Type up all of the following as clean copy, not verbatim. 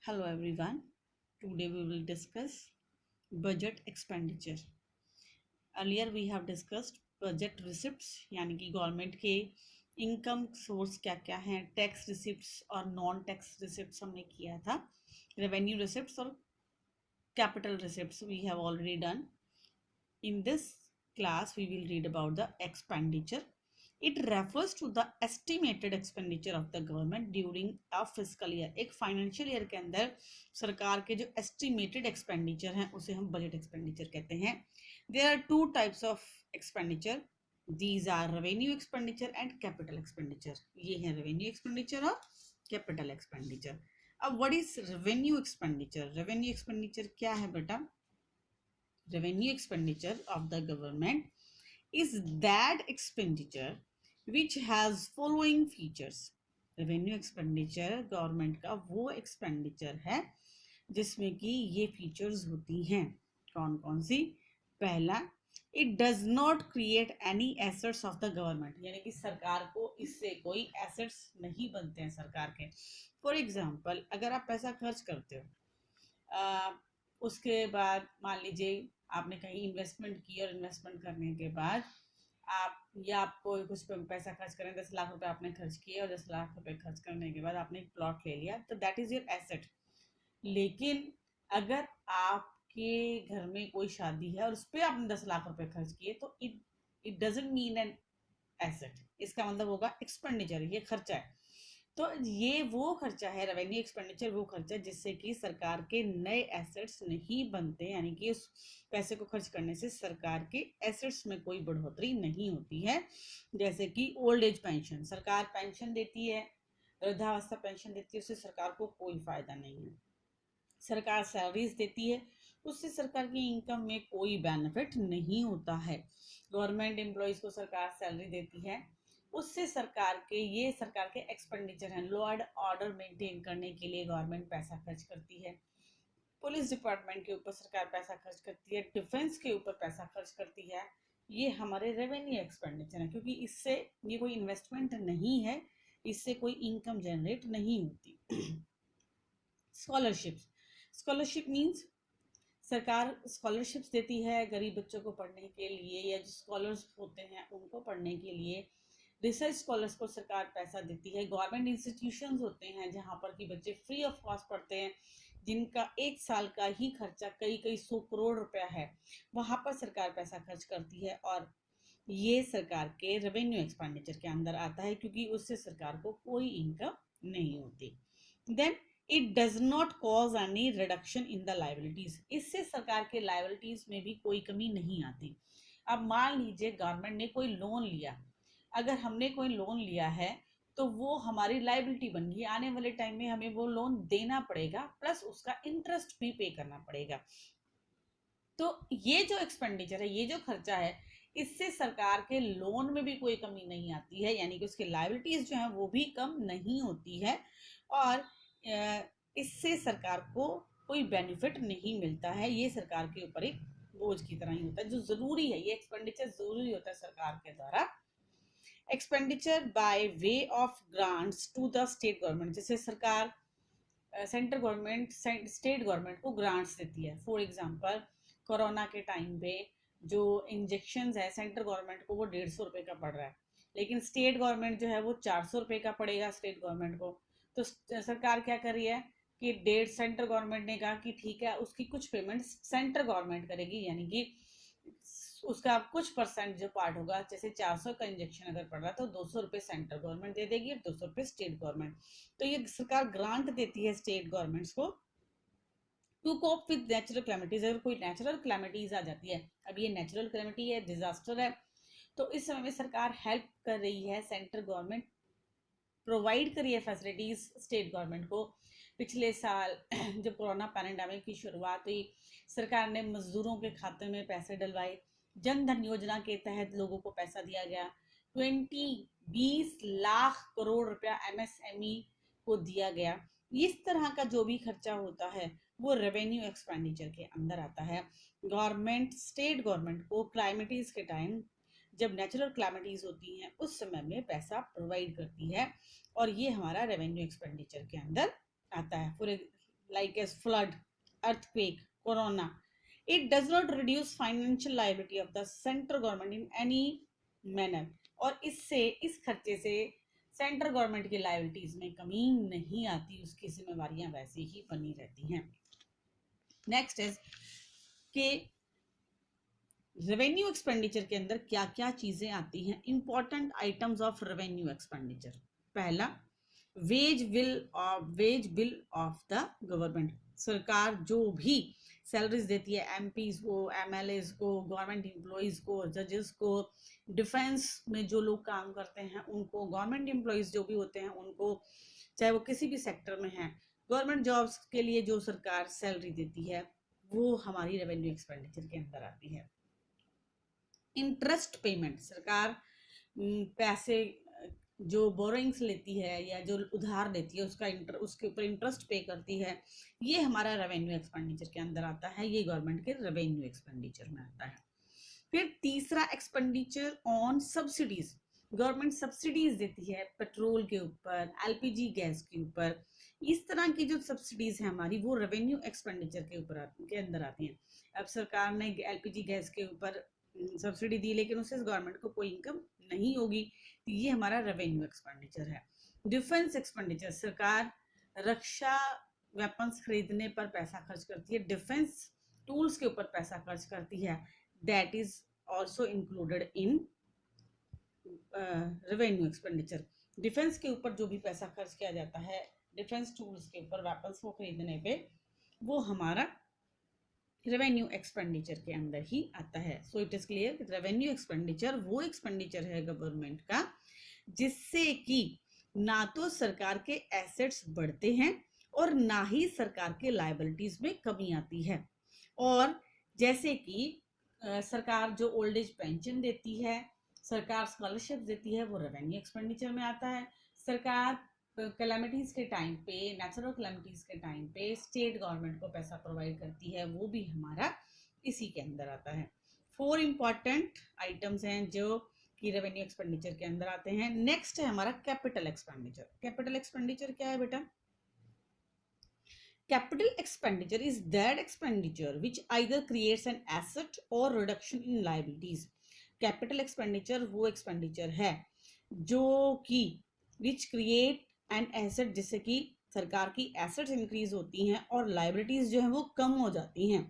Hello everyone. Today we will discuss budget expenditure. Earlier we have discussed budget receipts यानी कि government के income source क्या क्या हैं, टैक्स रिसिप्ट्स और नॉन टैक्स रिसिप्ट्स हमने किया था, रेवेन्यू रिसिप्ट्स और capital receipts we have already done. In this class we will read about the expenditure. It refers to the estimated expenditure of the government during a fiscal year. एक financial year के अंदर सरकार के जो estimated expenditure हैं उसे हम budget expenditure कहते हैं. There are two types of expenditure. These are revenue expenditure and capital expenditure. ये है revenue expenditure और capital expenditure. अब what is revenue expenditure? Revenue expenditure क्या है बेटा? Revenue expenditure of the government is that expenditure which has following features. Revenue expenditure government का वो expenditure है जिसमें कि ये फीचर्स होती हैं. कौन कौन सी? पहला, it does not create any assets of the government, यानी कि सरकार को इससे कोई एसेट्स नहीं बनते हैं सरकार के. फॉर एग्जाम्पल, अगर आप पैसा खर्च करते हो, उसके बाद मान लीजिए आपने कहीं इन्वेस्टमेंट की और इन्वेस्टमेंट करने के बाद आपको कुछ पैसा खर्च करें, 10 लाख रुपए आपने खर्च किए और 10 लाख रुपए खर्च करने के बाद आपने एक प्लॉट ले लिया, तो दैट इज योर एसेट. लेकिन अगर आपके घर में कोई शादी है और उस पर आपने 10 लाख रुपए खर्च किए तो it doesn't mean an asset. इसका मतलब होगा एक्सपेंडिचर, ये खर्चा है. तो ये वो खर्चा है, रेवेन्यू एक्सपेंडिचर वो खर्चा जिससे कि सरकार के नए एसेट्स नहीं बनते, यानी कि उस पैसे को खर्च करने से सरकार के एसेट्स में कोई बढ़ोतरी नहीं होती है. जैसे कि ओल्ड एज पेंशन, सरकार पेंशन देती है, वृद्धावस्था पेंशन देती है, उससे सरकार को कोई फायदा नहीं है. सरकार सैलरीज देती है, उससे सरकार की इनकम में कोई बेनिफिट नहीं होता है. गवर्नमेंट एम्प्लॉयज को सरकार सैलरी देती है, उससे सरकार के एक्सपेंडिचर हैं. लॉ एंड ऑर्डर मेंटेन करने के लिए गवर्नमेंट पैसा खर्च करती है. पुलिस डिपार्टमेंट के ऊपर सरकार पैसा खर्च करती है, डिफेंस के ऊपर पैसा खर्च करती है. ये हमारे रेवेन्यू एक्सपेंडिचर है, क्योंकि इससे ये कोई इन्वेस्टमेंट नहीं है, इससे कोई इनकम जनरेट नहीं होती. स्कॉलरशिप मीन्स सरकार स्कॉलरशिप्स देती है गरीब बच्चों को पढ़ने के लिए, या जो स्कॉलर्स होते हैं उनको पढ़ने के लिए. रिसर्च स्कॉलर्स को सरकार पैसा देती है. गवर्नमेंट इंस्टीट्यूशंस होते हैं जहाँ पर कि बच्चे फ्री ऑफ कॉस्ट पढ़ते हैं, जिनका एक साल का ही खर्चा कई कई 100 करोड़ रुपया है, वहाँ पर सरकार पैसा खर्च करती है. और ये सरकार के रेवेन्यू एक्सपेंडिचर के अंदर आता है, क्योंकि उससे सरकार को कोई इनकम नहीं होती. Then it does not cause any reduction in the liabilities. इससे सरकार के लाइबिलिटीज में भी कोई कमी नहीं आती. अब मान लीजिए गवर्नमेंट ने कोई लोन लिया, अगर हमने कोई लोन लिया है तो वो हमारी लाइबिलिटी बन गई. आने वाले टाइम में हमें वो लोन देना पड़ेगा, प्लस उसका इंटरेस्ट भी पे करना पड़ेगा. तो ये जो एक्सपेंडिचर है, ये जो खर्चा है, इससे सरकार के लोन में भी कोई कमी नहीं आती है, यानी कि उसके लाइबिलिटीज जो है वो भी कम नहीं होती है. और इससे सरकार को कोई बेनिफिट नहीं मिलता है. ये सरकार के ऊपर एक बोझ की तरह ही होता है, जो जरूरी है. ये एक्सपेंडिचर जरूरी होता है सरकार के द्वारा. Expenditure by way of grants to the state government, जैसे सरकार सेंट्रल गवर्नमेंट स्टेट गवर्नमेंट को ग्रांट्स देती है. फॉर एग्जांपल, कोरोना के टाइम पे जो इंजेक्शन है सेंट्रल गवर्नमेंट को वो 150 रुपये का पड़ रहा है, लेकिन स्टेट गवर्नमेंट जो है वो 400 रुपये का पड़ेगा स्टेट गवर्नमेंट को. तो सरकार क्या कर रही है कि सेंट्रल गवर्नमेंट ने कहा कि ठीक है, उसकी कुछ पेमेंट सेंट्रल गवर्नमेंट करेगी, यानी कि उसका कुछ परसेंट जो पार्ट होगा, जैसे 400 का इंजेक्शन अगर पड़ रहा है तो 200 रुपये सेंट्रल गवर्नमेंट दे देगी और 200 रुपये स्टेट गवर्नमेंट. तो ये सरकार ग्रांट देती है स्टेट गवर्नमेंट्स को to cope with natural calamities. अगर कोई नेचुरल क्लैमिटीज आ जाती है, अब ये नेचुरल क्लैमिटी है, डिजास्टर है, तो इस समय में सरकार हेल्प कर रही है, सेंट्रल गवर्नमेंट प्रोवाइड करी है फैसिलिटीज स्टेट गवर्नमेंट को. पिछले साल जब कोरोना पैंडेमिक की शुरुआत हुई, सरकार ने मजदूरों के खाते में पैसे डलवाए. जन धन योजना के तहत लोगों को पैसा दिया गया. 20 लाख करोड़ रुपया एमएसएमई को दिया गया. इस तरह का जो भी खर्चा होता है वो रेवेन्यू एक्सपेंडिचर के अंदर आता है. गवर्नमेंट स्टेट गवर्नमेंट को क्लाइमेटीज के टाइम, जब नेचुरल क्लैमिटीज होती हैं, उस समय में पैसा प्रोवाइड करती है, और ये हमारा रेवेन्यू एक्सपेंडिचर के अंदर आता है. For like as flood, earthquake, corona, it does not reduce financial liability of the central government in any manner. और इससे, इस खर्चे से सेंट्रल गवर्नमेंट की लायबिलिटीज में कमी नहीं आती, उसकी जिम्मेवारियां वैसी ही बनी रहती हैं। नेक्स्ट इज के रेवेन्यू एक्सपेंडिचर के अंदर क्या क्या चीजें आती हैं, important items of revenue expenditure. पहला, wage bill of the government. सरकार जो भी सैलरीज देती है एमपीज को, एमएलएज को, गवर्नमेंट एम्प्लॉइज को, जजेस को, डिफेंस में जो लोग काम करते हैं उनको, गवर्नमेंट एम्प्लॉइज जो भी होते हैं उनको, चाहे वो किसी भी सेक्टर में हैं, गवर्नमेंट जॉब्स के लिए जो सरकार सैलरी देती है वो हमारी रेवेन्यू एक्सपेंडिचर के अंदर आती है। इंटरेस्ट पेमेंट, सरकार पैसे जो बोरोइंग्स लेती है या जो उधार लेती है उसके ऊपर इंटरेस्ट पे करती है, ये हमारा रेवेन्यू एक्सपेंडिचर के अंदर आता है, ये गवर्नमेंट के रेवेन्यू एक्सपेंडिचर में आता है। फिर तीसरा, expenditure on subsidies. Government subsidies देती है पेट्रोल के ऊपर, एलपीजी गैस के ऊपर, इस तरह की जो सब्सिडीज है हमारी वो रेवेन्यू एक्सपेंडिचर के अंदर आती हैं। अब सरकार ने एलपीजी गैस के ऊपर सब्सिडी दी लेकिन उससे गवर्नमेंट को कोई इनकम नहीं होगी, तो ये हमारा रेवेन्यू एक्सपेंडिचर है। डिफेंस एक्सपेंडिचर, सरकार रक्षा वेपन्स खरीदने पर पैसा खर्च करती है, डिफेंस टूल्स के ऊपर पैसा खर्च करती है, that is also included in revenue expenditure. Defence के ऊपर जो भी पैसा खर्च किया जाता है, डिफेंस टूल्स के ऊपर, वेपन्स को खरीदने पे, वो हमारा रेवेन्यू एक्सपेंडिचर के अंदर ही आता है। So it is clear, revenue expenditure वो एक्सपेंडिचर है गवर्नमेंट का जिससे कि ना तो सरकार के एसेट्स बढ़ते हैं और ना ही सरकार के लायबिलिटीज में कमी आती है। और जैसे कि सरकार जो ओल्ड एज पेंशन देती है, सरकार स्कॉलरशिप देती है, वो रेवेन्यू एक्सपेंडिचर में आता है। सरकार कैलामिटीज के टाइम पे, नेचुरल कैलामिटीज के टाइम पे स्टेट गवर्नमेंट को पैसा प्रोवाइड करती है, वो भी हमारा इसी के अंदर आता है। 4 इंपॉर्टेंट आइटम्स हैं जो कि रेवेन्यू एक्सपेंडिचर के अंदर आते हैं। नेक्स्ट है हमारा कैपिटल एक्सपेंडिचर। कैपिटल एक्सपेंडिचर क्या है बेटा? Capital expenditure is that expenditure which either creates an asset or reduction in liabilities. Capital expenditure वो expenditure है जो कि which create an asset, जिससे कि सरकार की assets increase होती हैं और liabilities जो है वो कम हो जाती हैं।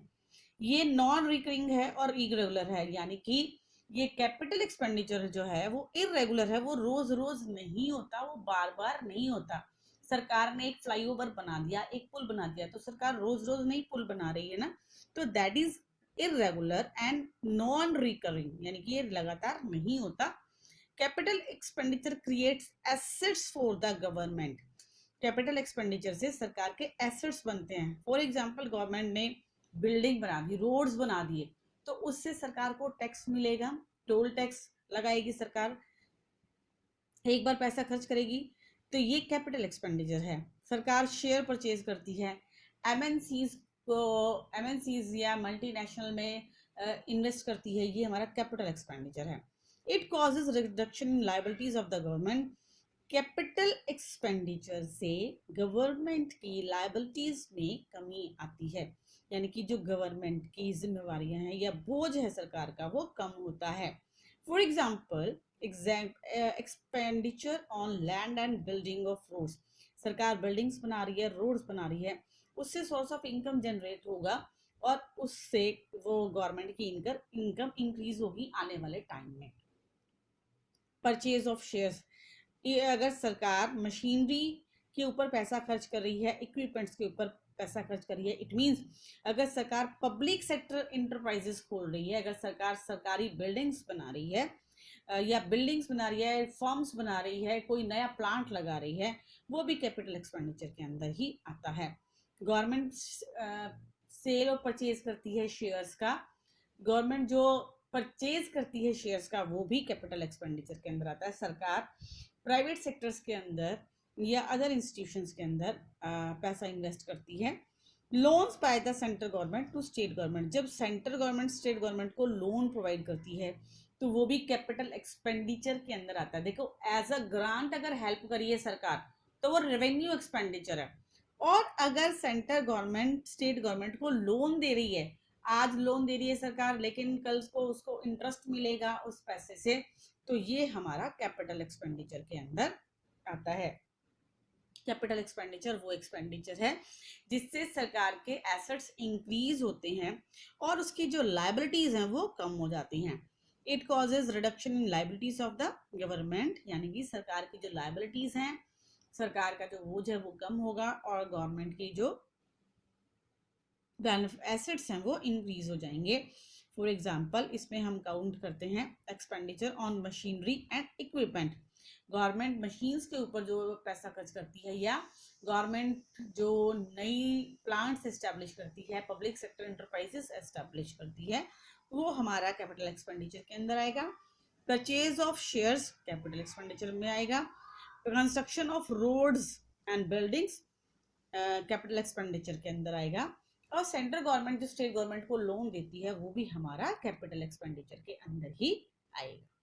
ये नॉन रिकरिंग है और इरेगुलर है, यानी कि ये कैपिटल एक्सपेंडिचर जो है वो इरेगुलर है, वो रोज रोज नहीं होता, वो बार बार नहीं होता। सरकार ने एक फ्लाईओवर बना दिया, एक पुल बना दिया, तो सरकार रोज रोज नहीं पुल बना रही है ना, तो that is irregular and non recurring, यानी कि ये लगातार नहीं होता। Capital expenditure creates assets for the government. Capital expenditure से सरकार के एसेट्स बनते हैं। फॉर एग्जाम्पल, गवर्नमेंट ने बिल्डिंग बना दी, रोड्स बना दिए, तो उससे सरकार को टैक्स मिलेगा, टोल टैक्स लगाएगी सरकार, एक बार पैसा खर्च करेगी, तो ये कैपिटल एक्सपेंडिचर है। सरकार शेयर परचेज करती है, एमएनसीज या मल्टीनेशनल में इन्वेस्ट करती है, ये हमारा कैपिटल एक्सपेंडिचर है। It causes reduction in liabilities of the government. Capital expenditure से गवर्नमेंट की लायबिलिटीज में कमी आती है, यानी कि जो गवर्नमेंट की जिम्मेवारियां हैं या बोझ है सरकार का वो कम होता है। For example, expenditure on land and building of roads. सरकार बिल्डिंग्स बना रही है, रोड्स बना रही है, उससे सोर्स ऑफ इनकम जनरेट होगा और उससे वो गवर्नमेंट की इनकम इंक्रीज होगी आने वाले टाइम में। परचेज ऑफ शेयर्स, अगर सरकार मशीनरी के ऊपर पैसा खर्च कर रही है, इक्विपमेंट्स के ऊपर पैसा खर्च कर रही है, इट मीन्स अगर सरकार पब्लिक सेक्टर इंटरप्राइजेस खोल रही है, अगर सरकार सरकारी बिल्डिंग्स बना रही है या बिल्डिंग्स बना रही है, फॉर्म्स बना रही है, कोई नया प्लांट लगा रही है, वो भी कैपिटल एक्सपेंडिचर के अंदर ही आता है। गवर्नमेंट सेल और परचेज करती है शेयर्स का, गवर्नमेंट जो परचेज करती है शेयर्स का वो भी कैपिटल एक्सपेंडिचर के अंदर आता है। सरकार प्राइवेट सेक्टर्स के अंदर या अदर इंस्टीट्यूशंस के अंदर पैसा इन्वेस्ट करती है। Loans by the central government to state government, जब सेंट्रल गवर्नमेंट स्टेट गवर्नमेंट को लोन प्रोवाइड करती है तो वो भी कैपिटल एक्सपेंडिचर के अंदर आता है। देखो, एज अ ग्रांट अगर हेल्प करिए सरकार तो वो रेवेन्यू एक्सपेंडिचर है, और अगर सेंट्रल गवर्नमेंट स्टेट गवर्नमेंट को लोन दे रही है, आज लोन दे रही है सरकार, लेकिन कल को उसको इंटरेस्ट मिलेगा उस पैसे से, तो ये हमारा कैपिटल एक्सपेंडिचर के अंदर आता है। कैपिटल एक्सपेंडिचर वो एक्सपेंडिचर है जिससे सरकार के एसेट्स इंक्रीज होते हैं और उसकी जो लायबिलिटीज हैं वो कम हो जाती हैं। It causes reduction in liabilities of the government, यानी कि सरकार की जो लायबिलिटीज हैं, सरकार का जो बोझ है वो कम होगा और गवर्नमेंट की जो एसेट्स हैं वो इंक्रीज हो जाएंगे। फॉर एग्जाम्पल इसमें हम काउंट करते हैं expenditure on machinery and equipment. Government machines के ऊपर जो पैसा खर्च करती है, या गवर्नमेंट जो नई प्लांट्स एस्टेब्लिश करती है, पब्लिक सेक्टर एंटरप्राइजेस एस्टेब्लिश करती है, वो हमारा कैपिटल एक्सपेंडिचर के अंदर आएगा। Purchase of shares capital expenditure में आएगा। Construction of roads and buildings capital expenditure के अंदर आएगा। और सेंट्रल गवर्नमेंट जो स्टेट गवर्नमेंट को लोन देती है वो भी हमारा कैपिटल एक्सपेंडिचर के अंदर ही आएगा।